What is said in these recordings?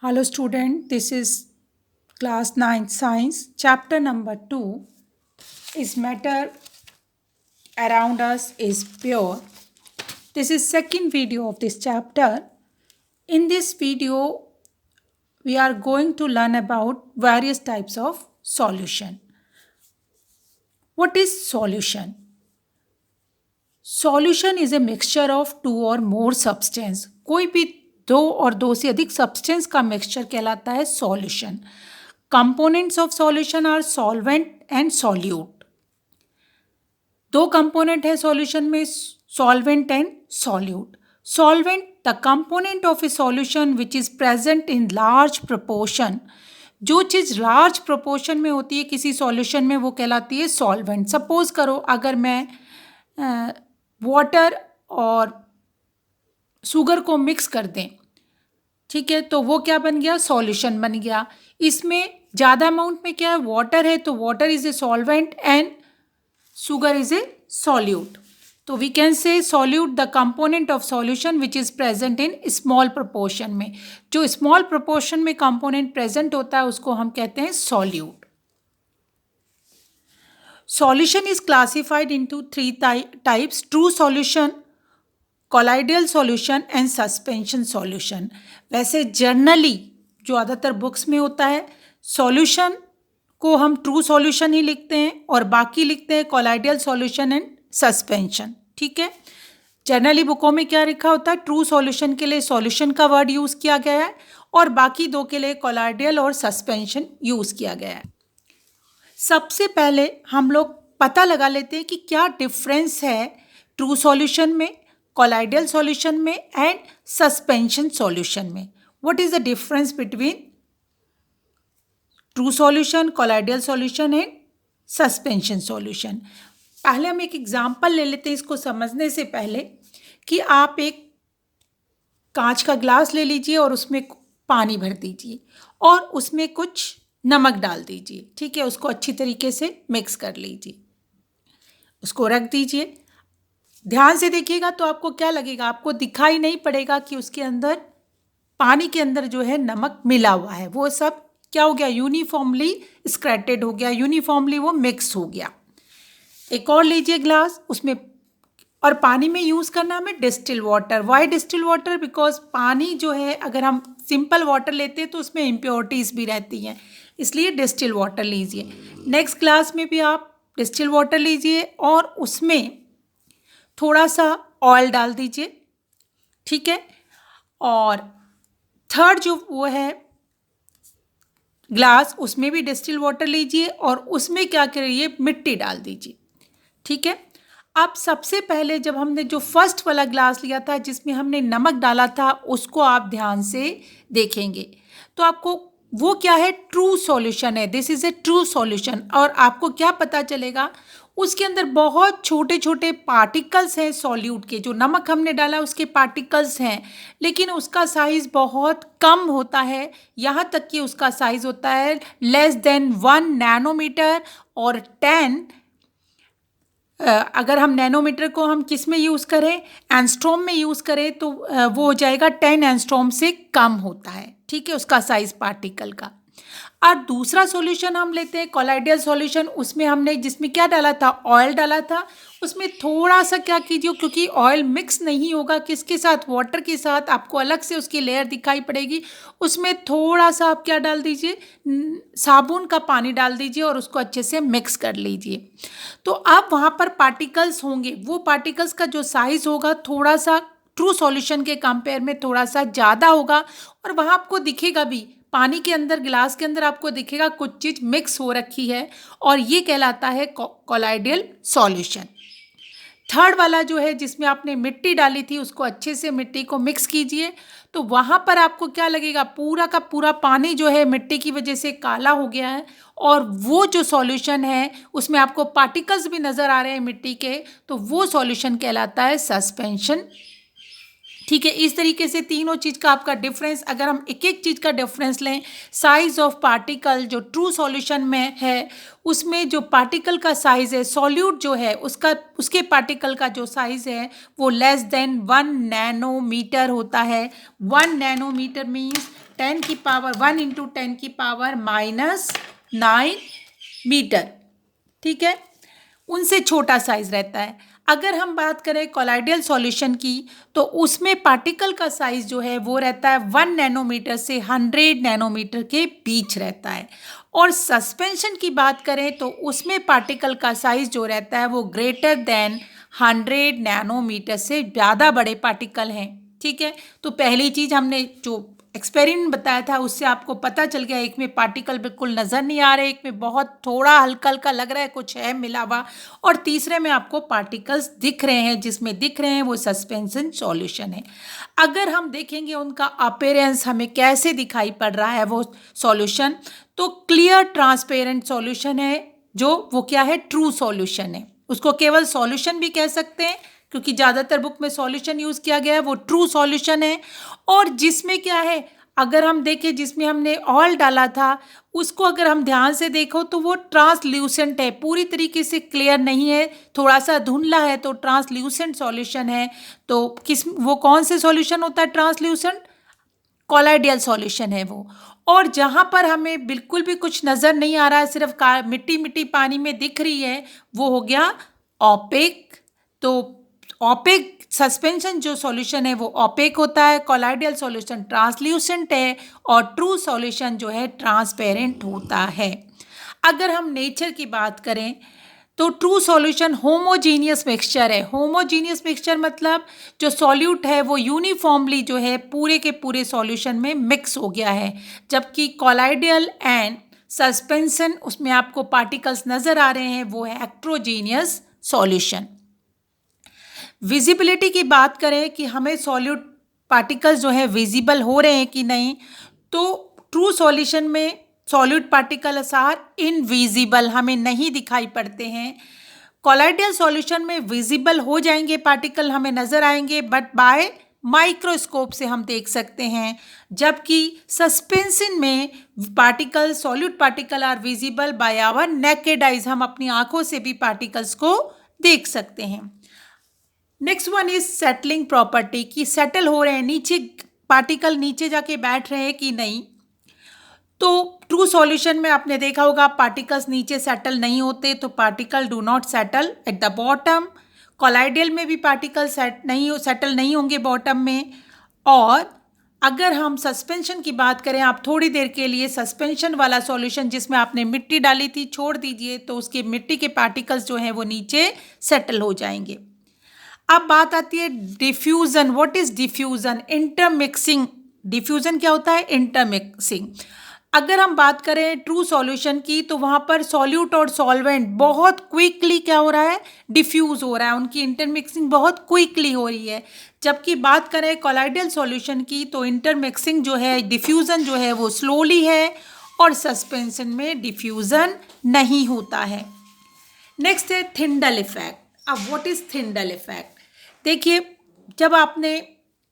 Hello student, this is class 9 science. Chapter number 2 is matter around us is pure. This is second video of this chapter. In this video we are going to learn about various types of solution. What is solution? Solution is a mixture of two or more substance. कोई भी दो और दो से अधिक substance का mixture कहलाता है solution. Components of solution are solvent and solute. दो कंपोनेंट है सॉल्यूशन में, solvent and solute. Solvent the component of a solution which is present in large proportion. जो चीज़ लार्ज प्रोपोर्शन में होती है किसी सॉल्यूशन में वो कहलाती है सॉल्वेंट. सपोज करो अगर मैं वाटर और शुगर को मिक्स कर दें, ठीक है, तो वो क्या बन गया, सॉल्यूशन बन गया. इसमें ज़्यादा अमाउंट में क्या है, वाटर है, तो water is a solvent and sugar is a solute. तो we can say solute the component of solution which is present in small proportion में. जो स्मॉल प्रोपोर्शन में कंपोनेंट प्रेजेंट होता है उसको हम कहते हैं solute. Solution is classified into three types: true solution, colloidal solution and suspension solution. वैसे जनरली जो ज़्यादातर बुक्स में होता है, सॉल्यूशन को हम ट्रू सॉल्यूशन ही लिखते हैं और बाकी लिखते हैं कोलाइडल सॉल्यूशन एंड सस्पेंशन. ठीक है, जनरली बुकों में क्या लिखा होता है, ट्रू सॉल्यूशन के लिए सॉल्यूशन का वर्ड यूज़ किया गया है और बाकी दो के लिए कोलाइडल और सस्पेंशन यूज़ किया गया है. सबसे पहले हम लोग पता लगा लेते हैं कि क्या डिफरेंस है ट्रू सॉल्यूशन में, कोलाइडल सॉल्यूशन में एंड सस्पेंशन सॉल्यूशन में. What is the difference between true solution, colloidal solution and suspension solution. पहले हम एक एग्जांपल ले लेते हैं इसको समझने से पहले, कि आप एक कांच का ग्लास ले लीजिए और उसमें पानी भर दीजिए और उसमें कुछ नमक डाल दीजिए. ठीक है, उसको अच्छी तरीके से मिक्स कर लीजिए, उसको रख दीजिए. ध्यान से देखिएगा तो आपको क्या लगेगा, आपको दिखाई नहीं पड़ेगा कि उसके अंदर, पानी के अंदर जो है नमक मिला हुआ है. वो सब क्या हो गया, यूनिफॉर्मली स्क्रैटेड हो गया, यूनिफॉर्मली वो मिक्स हो गया. एक और लीजिए ग्लास, उसमें और पानी में यूज़ करना हमें distil water. Why distil water? Because पानी जो है अगर हम सिंपल वाटर लेते हैं तो उसमें इम्प्योरिटीज़ भी रहती हैं, इसलिए डिस्टिल वाटर लीजिए. नेक्स्ट ग्लास में भी आप डिस्टिल वाटर लीजिए और उसमें थोड़ा सा ऑयल डाल दीजिए. ठीक है, और थर्ड जो वो है ग्लास, उसमें भी डिस्टिल वाटर लीजिए और उसमें क्या करिए, मिट्टी डाल दीजिए. ठीक है, अब सबसे पहले जब हमने जो फर्स्ट वाला ग्लास लिया था जिसमें हमने नमक डाला था, उसको आप ध्यान से देखेंगे तो आपको वो क्या है, ट्रू सॉल्यूशन है. This is a true solution. और आपको क्या पता चलेगा, उसके अंदर बहुत छोटे छोटे पार्टिकल्स हैं सॉल्यूट के. जो नमक हमने डाला उसके पार्टिकल्स हैं, लेकिन उसका साइज़ बहुत कम होता है. यहाँ तक कि उसका साइज़ होता है लेस देन 1 नैनोमीटर और 10, अगर हम नैनोमीटर को हम किस में यूज़ करें, एंस्ट्रोम में यूज़ करें, तो वो हो जाएगा 10 एंस्ट्रोम से कम होता है. ठीक है, उसका साइज़ पार्टिकल का. और दूसरा सॉल्यूशन हम लेते हैं कोलाइडल सॉल्यूशन. उसमें हमने जिसमें क्या डाला था, ऑयल डाला था. उसमें थोड़ा सा क्या कीजिए, क्योंकि ऑयल मिक्स नहीं होगा किसके साथ, वाटर के साथ, आपको अलग से उसकी लेयर दिखाई पड़ेगी. उसमें थोड़ा सा आप क्या डाल दीजिए, साबुन का पानी डाल दीजिए और उसको अच्छे से मिक्स कर लीजिए. तो अब वहाँ पर पार्टिकल्स होंगे, वो पार्टिकल्स का जो साइज़ होगा थोड़ा सा ट्रू सॉल्यूशन के कंपेयर में थोड़ा सा ज़्यादा होगा. और वहाँ आपको दिखेगा भी, पानी के अंदर, ग्लास के अंदर आपको दिखेगा कुछ चीज़ मिक्स हो रखी है, और ये कहलाता है कोलाइडल सॉल्यूशन. थर्ड वाला जो है जिसमें आपने मिट्टी डाली थी, उसको अच्छे से मिट्टी को मिक्स कीजिए, तो वहाँ पर आपको क्या लगेगा, पूरा का पूरा पानी जो है मिट्टी की वजह से काला हो गया है और वो जो सॉल्यूशन है उसमें आपको पार्टिकल्स भी नज़र आ रहे हैं मिट्टी के, तो वो सॉल्यूशन कहलाता है सस्पेंशन. ठीक है, इस तरीके से तीनों चीज़ का आपका डिफरेंस, अगर हम एक एक चीज़ का डिफरेंस लें, साइज़ ऑफ पार्टिकल जो ट्रू सॉल्यूशन में है उसमें जो पार्टिकल का साइज़ है, सॉल्यूट जो है उसके पार्टिकल का जो साइज़ है वो लेस देन 1 नैनोमीटर होता है. 1 नैनोमीटर मीन्स 1 इंटू 10⁻⁻⁹ मीटर, ठीक है, उनसे छोटा साइज रहता है। अगर हम बात करें कोलाइडल सॉल्यूशन की तो उसमें पार्टिकल का साइज जो है वो रहता है 1 नैनोमीटर से 100 नैनोमीटर के बीच रहता है। और सस्पेंशन की बात करें तो उसमें पार्टिकल का साइज जो रहता है वो ग्रेटर देन 100 नैनोमीटर से ज़्यादा बड़े पार्टिकल हैं, ठीक है। तो पहली चीज़ हमने जो एक्सपेरिमेंट बताया था उससे आपको पता चल गया, एक में पार्टिकल बिल्कुल नज़र नहीं आ रहे, एक में बहुत थोड़ा हल्का हल्का लग रहा है कुछ है मिला हुआ, और तीसरे में आपको पार्टिकल्स दिख रहे हैं, जिसमें दिख रहे हैं वो सस्पेंशन सॉल्यूशन है। अगर हम देखेंगे उनका अपीयरेंस हमें कैसे दिखाई पड़ रहा है वो सॉल्यूशन, तो क्लियर ट्रांसपेरेंट सॉल्यूशन है, जो वो क्या है, ट्रू सॉल्यूशन है। उसको केवल सॉल्यूशन भी कह सकते हैं क्योंकि ज़्यादातर बुक में सॉल्यूशन यूज़ किया गया है, वो ट्रू सॉल्यूशन है। और जिसमें क्या है, अगर हम देखें जिसमें हमने ऑयल डाला था उसको अगर हम ध्यान से देखो तो वो ट्रांसल्यूसेंट है, पूरी तरीके से क्लियर नहीं है, थोड़ा सा धुंधला है, तो ट्रांसल्यूसेंट सॉल्यूशन है। तो वो कौन से सॉल्यूशन होता है ट्रांसल्यूसेंट? कोलाइडल सॉल्यूशन है वो। और जहाँ पर हमें बिल्कुल भी कुछ नज़र नहीं आ रहा है, सिर्फ मिट्टी मिट्टी पानी में दिख रही है, वो हो गया ऑपेक। तो ऑपेक सस्पेंशन जो सॉल्यूशन है वो ऑपेक होता है, कोलाइडल सॉल्यूशन ट्रांसल्यूसेंट है, और ट्रू सॉल्यूशन जो है ट्रांसपेरेंट होता है। अगर हम नेचर की बात करें तो ट्रू सॉल्यूशन होमोजीनियस मिक्सचर है। होमोजीनियस मिक्सचर मतलब जो सॉल्यूट है वो यूनिफॉर्मली जो है पूरे के पूरे सॉल्यूशन में मिक्स हो गया है, जबकि कोलाइडल एंड सस्पेंशन उसमें आपको पार्टिकल्स नज़र आ रहे हैं, वो है हेट्रोजीनियस सॉल्यूशन। विजिबिलिटी की बात करें कि हमें सॉल्यूट पार्टिकल्स जो है विजिबल हो रहे हैं कि नहीं, तो ट्रू सॉल्यूशन में सॉल्यूट पार्टिकल्स आर इनविजिबल, हमें नहीं दिखाई पड़ते हैं। कोलाइडल सॉल्यूशन में विजिबल हो जाएंगे पार्टिकल, हमें नज़र आएंगे, बट बाय माइक्रोस्कोप से हम देख सकते हैं, जबकि सस्पेंशन में particle solute particle are visible by our naked eyes, हम अपनी आंखों से भी पार्टिकल्स को देख सकते हैं। Next one is settling property, कि सेटल हो रहे हैं नीचे, पार्टिकल नीचे जाके बैठ रहे हैं कि नहीं। तो ट्रू सॉल्यूशन में आपने देखा होगा पार्टिकल्स नीचे सेटल नहीं होते, तो particle do not settle at the bottom. Colloidal में भी पार्टिकल सेटल नहीं होंगे बॉटम में। और अगर हम सस्पेंशन की बात करें, आप थोड़ी देर के लिए सस्पेंशन वाला सॉल्यूशन जिसमें आपने मिट्टी डाली थी छोड़ दीजिए, तो उसके मिट्टी के पार्टिकल्स जो हैं वो नीचे सेटल हो जाएंगे। अब बात आती है diffusion. What is diffusion? Intermixing. Diffusion क्या होता है? इंटरमिक्सिंग। अगर हम बात करें ट्रू सॉल्यूशन की, तो वहाँ पर सॉल्यूट और सॉल्वेंट बहुत क्विकली क्या हो रहा है? डिफ्यूज़ हो रहा है, उनकी इंटरमिक्सिंग बहुत क्विकली हो रही है। जबकि बात करें कोलाइडल सॉल्यूशन की, तो इंटरमिक्सिंग जो है, डिफ्यूज़न जो है वो स्लोली है, और सस्पेंशन में डिफ्यूज़न नहीं होता है। नेक्स्ट है थिंडल इफेक्ट। अब व्हाट इज़ थिंडल इफेक्ट? देखिए, जब आपने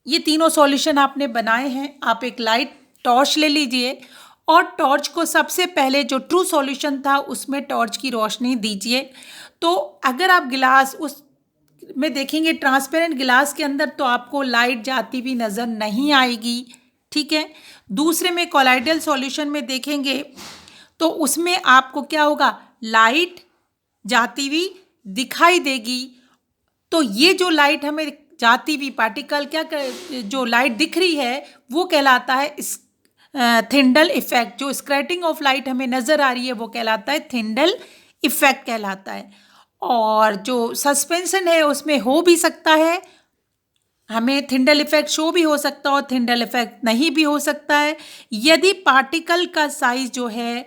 ये तीनों सॉल्यूशन आपने बनाए हैं, आप एक लाइट टॉर्च ले लीजिए, और टॉर्च को सबसे पहले जो ट्रू सॉल्यूशन था उसमें टॉर्च की रोशनी दीजिए। तो अगर आप गिलास उस में देखेंगे, ट्रांसपेरेंट गिलास के अंदर, तो आपको लाइट जाती हुई नज़र नहीं आएगी, ठीक है। दूसरे में कोलाइडल सॉल्यूशन में देखेंगे तो उसमें आपको क्या होगा? लाइट जाती हुई दिखाई देगी। तो ये जो लाइट हमें जाती हुई पार्टिकल जो लाइट दिख रही है वो कहलाता है थिंडल इफेक्ट। जो स्कैटरिंग ऑफ लाइट हमें नज़र आ रही है वो कहलाता है थिंडल इफेक्ट कहलाता है। और जो सस्पेंशन है उसमें हो भी सकता है, हमें थिंडल इफेक्ट शो भी हो सकता है और थिंडल इफेक्ट नहीं भी हो सकता है, यदि पार्टिकल का साइज जो है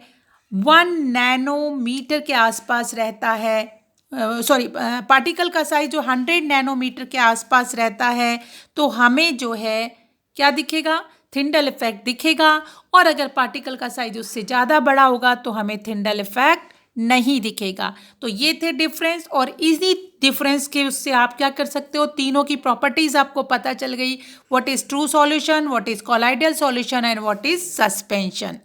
1 नैनोमीटर के आसपास रहता है। पार्टिकल का साइज जो 100 नैनोमीटर के आसपास रहता है, तो हमें जो है क्या दिखेगा? थिंडल इफेक्ट दिखेगा। और अगर पार्टिकल का साइज उससे ज़्यादा बड़ा होगा तो हमें थिंडल इफेक्ट नहीं दिखेगा। तो ये थे डिफरेंस, और इसी डिफरेंस के उससे आप क्या कर सकते हो? तीनों की प्रॉपर्टीज़ आपको पता चल गई। What is true solution, what is colloidal solution, and what is suspension.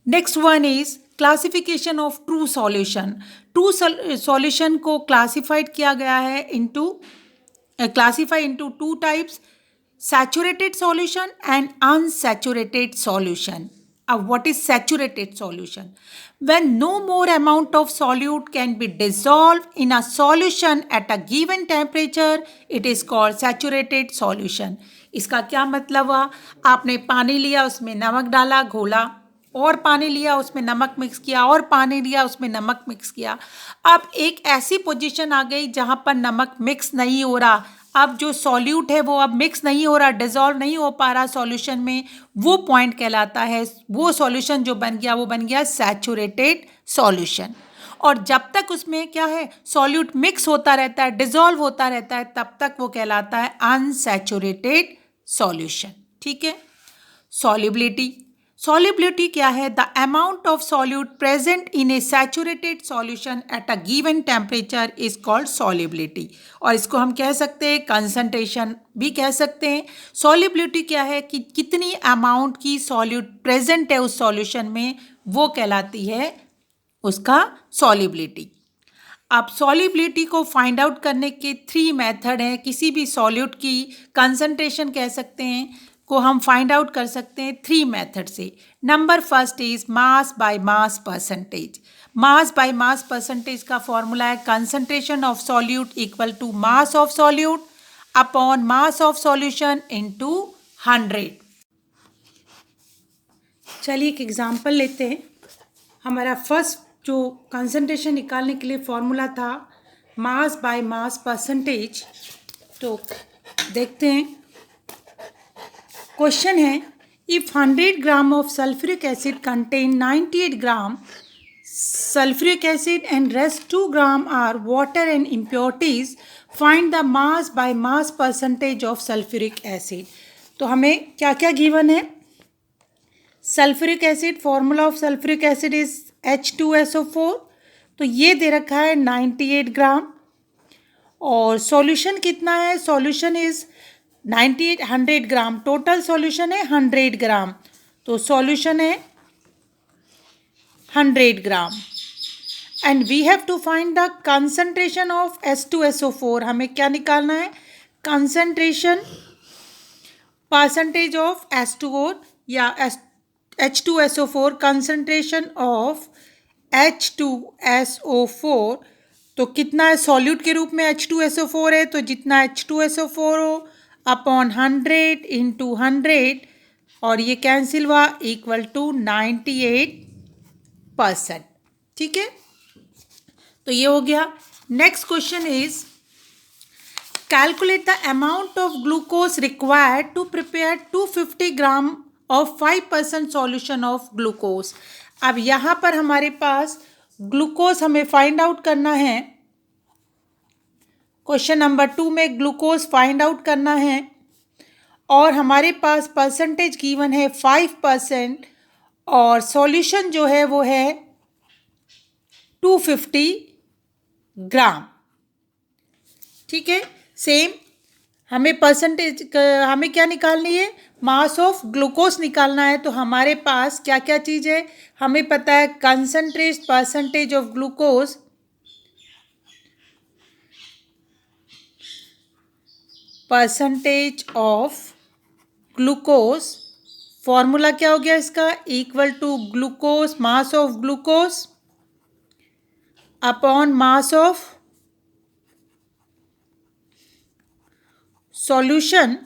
Next one is classification of true solution. True solution को क्लासिफाइड किया गया है classify into 2 types. saturated solution and unsaturated solution. What is saturated solution? When no more amount of solute can be dissolved in a solution at a given temperature, it is called saturated solution. इसका क्या मतलब हुआ? आपने पानी लिया, उसमें नमक डाला, घोला, और पानी लिया, उसमें नमक मिक्स किया, और पानी लिया, उसमें नमक मिक्स किया. अब एक ऐसी पोजीशन आ गई जहाँ पर नमक मिक्स नहीं हो रहा. अब जो सॉल्यूट है वो अब मिक्स नहीं हो रहा, डिजॉल्व नहीं हो पा रहा सॉल्यूशन में. वो पॉइंट कहलाता है, वो सॉल्यूशन जो बन गया वो बन गया सैचुरेटेड सॉल्यूशन. और जब तक उसमें क्या है, सॉल्यूट मिक्स होता रहता है, डिजॉल्व होता रहता है, तब तक वो कहलाता है अनसैचुरेटेड सॉल्यूशन. ठीक है. सॉल्युबिलिटी. सॉल्युबिलिटी क्या है? The amount of solute present in A saturated solution at a given temperature is called solubility. और इसको हम कह सकते हैं कंसंट्रेशन भी कह सकते हैं. सॉल्युबिलिटी क्या है कि कितनी अमाउंट की सॉल्यूट प्रेजेंट है उस सॉल्यूशन में, वो कहलाती है उसका सॉल्युबिलिटी. अब सॉल्युबिलिटी को फाइंड आउट करने के 3 मेथड हैं. किसी भी सॉल्यूट की कंसंट्रेशन कह सकते हैं को हम फाइंड आउट कर सकते हैं 3 मेथड से. Number first is mass by mass percentage. Mass by mass percentage का फॉर्मूला है concentration of solute equal to mass of solute upon mass of solution into 100. चलिए एक एग्जांपल लेते हैं. हमारा फर्स्ट जो कंसंट्रेशन निकालने के लिए फॉर्मूला था मास बाय मास परसेंटेज, तो देखते हैं. क्वेश्चन है, if 100 gram of sulphuric acid contain 98 gram sulfuric acid and rest 2 gram are water and impurities, find the mass by mass percentage of sulfuric acid. तो हमें क्या क्या गिवन है? Sulphuric acid, formula of sulphuric acid is H2SO4, तो ये दे रखा है 98 ग्राम. और सॉल्यूशन कितना है? सॉल्यूशन इज 98 100 ग्राम. टोटल सॉल्यूशन है 100 ग्राम, तो सॉल्यूशन है 100 ग्राम. And we have to find the concentration of H2SO4. हमें क्या निकालना है? कंसंट्रेशन परसेंटेज ऑफ H2O या H2SO4, कंसंट्रेशन ऑफ H2SO4. तो कितना है? सॉल्यूट के रूप में H2SO4 है, तो जितना H2SO4 हो अपॉन 100 इंटू 100, और ये कैंसिल हुआ, इक्वल टू 98%. ठीक है, तो ये हो गया. Next question is calculate the amount of glucose required to prepare 250 gram of 5% solution of glucose. अब यहाँ पर हमारे पास ग्लूकोज हमें फाइंड आउट करना है. क्वेश्चन नंबर 2 में ग्लूकोज फाइंड आउट करना है और हमारे पास परसेंटेज गिवन है 5% और सॉल्यूशन जो है वो है 250 ग्राम. ठीक है, सेम हमें परसेंटेज, हमें क्या निकालनी है? मास ऑफ ग्लूकोज निकालना है. तो हमारे पास क्या क्या चीज़ है? हमें पता है concentrate percentage of glucose, percentage of glucose, formula क्या हो गया इसका? Equal to glucose, mass of glucose upon mass of solution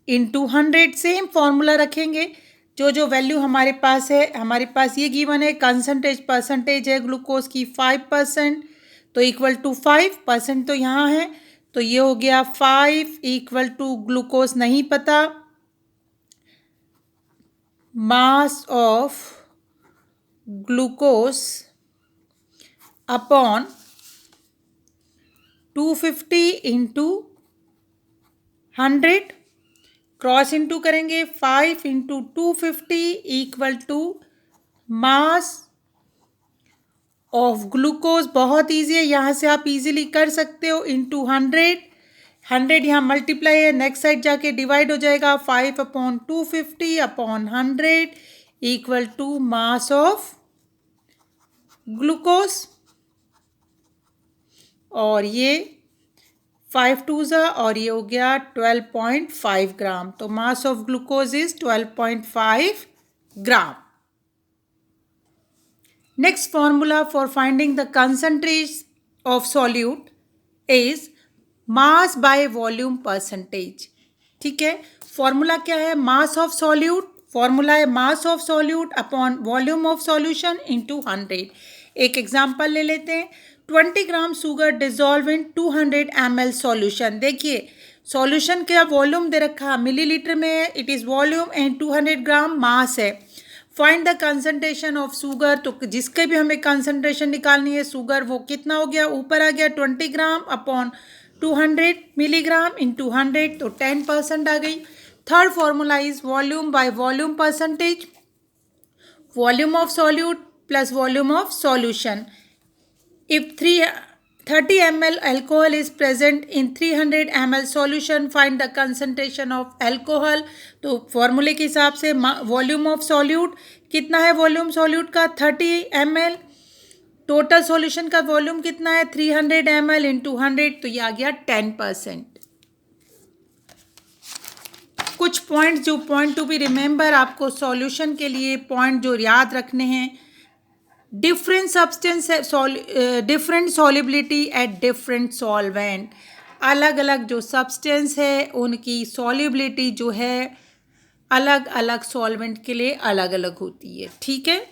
into 100. Same formula रखेंगे. जो वैल्यू हमारे पास है, हमारे पास ये गिवन है कंसंट्रेट परसेंटेज है ग्लूकोज की 5%, तो इक्वल टू 5% तो यहाँ है, तो ये हो गया 5 इक्वल टू ग्लूकोज नहीं पता, mass of glucose upon 250 into 100, cross into करेंगे 5 into 250 equal to mass of glucose. बहुत ईजी है, यहाँ से आप इजीली कर सकते हो. इंटू 100 यहाँ मल्टीप्लाई है, नेक्स्ट साइड जाके डिवाइड हो जाएगा. 5 upon 250 upon 100 equal to mass of glucose, और ये 5 टू ज़ा और ये हो गया 12.5 ग्राम। तो मास of glucose is 12.5 gram. Next formula for finding the concentration of solute is mass by volume percentage. ठीक है, फॉर्मूला क्या है? मास ऑफ सॉल्यूट, फॉर्मूला है मास of solute upon volume of solution into 100। एक एग्जांपल ले लेते हैं। 20 gram sugar dissolve in 200 ml solution. देखिए सॉल्यूशन का वॉल्यूम दे रखा मिलीलीटर में है, इट इज़ वॉल्यूम एंड 200 ग्राम मास है। Find the concentration of sugar, तो जिसके भी हमें कंसंट्रेशन निकालनी है शुगर, वो कितना हो गया? ऊपर आ गया 20 ग्राम अपॉन 200 मिलीग्राम इंटू 100, तो 10% आ गई। Third formula is volume by volume percentage, volume of solute plus volume of solution. If 30 ml alcohol is present in 300 ml solution, find the concentration of alcohol। तो फॉर्मूले के हिसाब से वॉल्यूम ऑफ सॉल्यूट कितना है? Volume solute का 30 ml, total solution का volume कितना है? 300 ml इंटू 100, तो ये आ गया 10%। कुछ पॉइंट जो पॉइंट टू बी रिमेंबर, आपको सॉल्यूशन के लिए पॉइंट जो याद रखने हैं, different substance different solubility at different solvent. अलग अलग जो सब्सटेंस है उनकी सॉल्युबिलिटी जो है अलग अलग सॉल्वेंट के लिए अलग अलग होती है। ठीक है,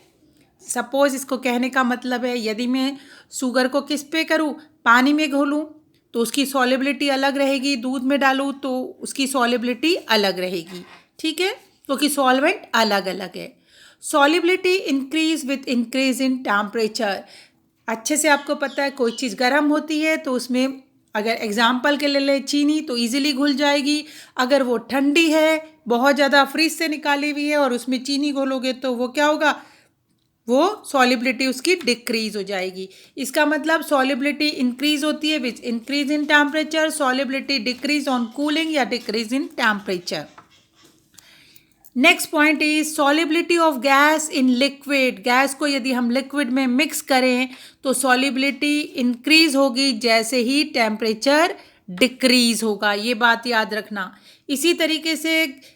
सपोज इसको कहने का मतलब है यदि मैं शुगर को किस पे करूँ? पानी में घोलूँ तो उसकी सॉल्युबिलिटी अलग रहेगी, दूध में डालूँ तो उसकी सॉल्युबिलिटी अलग रहेगी। ठीक है, क्योंकि सॉल्वेंट अलग अलग है। Solubility increase with increase in temperature. अच्छे से आपको पता है कोई चीज़ गर्म होती है तो उसमें अगर एग्जाम्पल के ले लें चीनी, तो इजीली घुल जाएगी। अगर वो ठंडी है, बहुत ज़्यादा फ्रिज से निकाली हुई है और उसमें चीनी घोलोगे तो वो क्या होगा? वो सॉल्युबिलिटी उसकी डिक्रीज हो जाएगी। इसका मतलब सॉल्युबिलिटी इंक्रीज होती है which increase in temperature, solubility decrease on cooling या decrease in temperature. Next point is solubility of gas in liquid. Gas को यदि हम लिक्विड में मिक्स करें तो सॉल्युबिलिटी इंक्रीज होगी जैसे ही टेम्परेचर डिक्रीज होगा, ये बात याद रखना। इसी तरीके से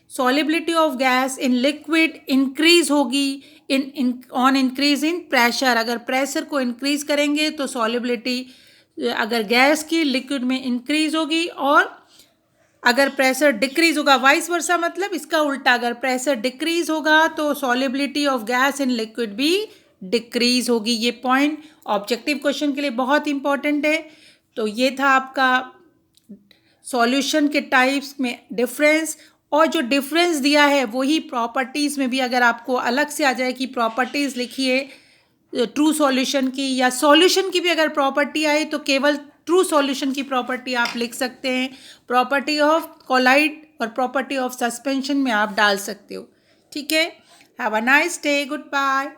solubility of gas in liquid increase होगी ऑन इंक्रीज इन प्रेशर। अगर प्रेशर को इंक्रीज करेंगे तो सॉल्युबिलिटी अगर गैस की लिक्विड में इंक्रीज होगी, और अगर प्रेशर डिक्रीज होगा वाइस वर्सा, मतलब इसका उल्टा, अगर प्रेशर डिक्रीज होगा तो solubility of gas in liquid भी डिक्रीज होगी। ये पॉइंट ऑब्जेक्टिव क्वेश्चन के लिए बहुत इंपॉर्टेंट है। तो ये था आपका सॉल्यूशन के टाइप्स में डिफरेंस, और जो डिफरेंस दिया है वही प्रॉपर्टीज़ में भी अगर आपको अलग से आ जाए कि प्रॉपर्टीज़ लिखिए ट्रू सॉल्यूशन की या सॉल्यूशन की भी अगर प्रॉपर्टी आए तो केवल ट्रू सॉल्यूशन की प्रॉपर्टी आप लिख सकते हैं। प्रॉपर्टी ऑफ कोलाइड और प्रॉपर्टी ऑफ सस्पेंशन में आप डाल सकते हो। ठीक है, have a nice day, good bye.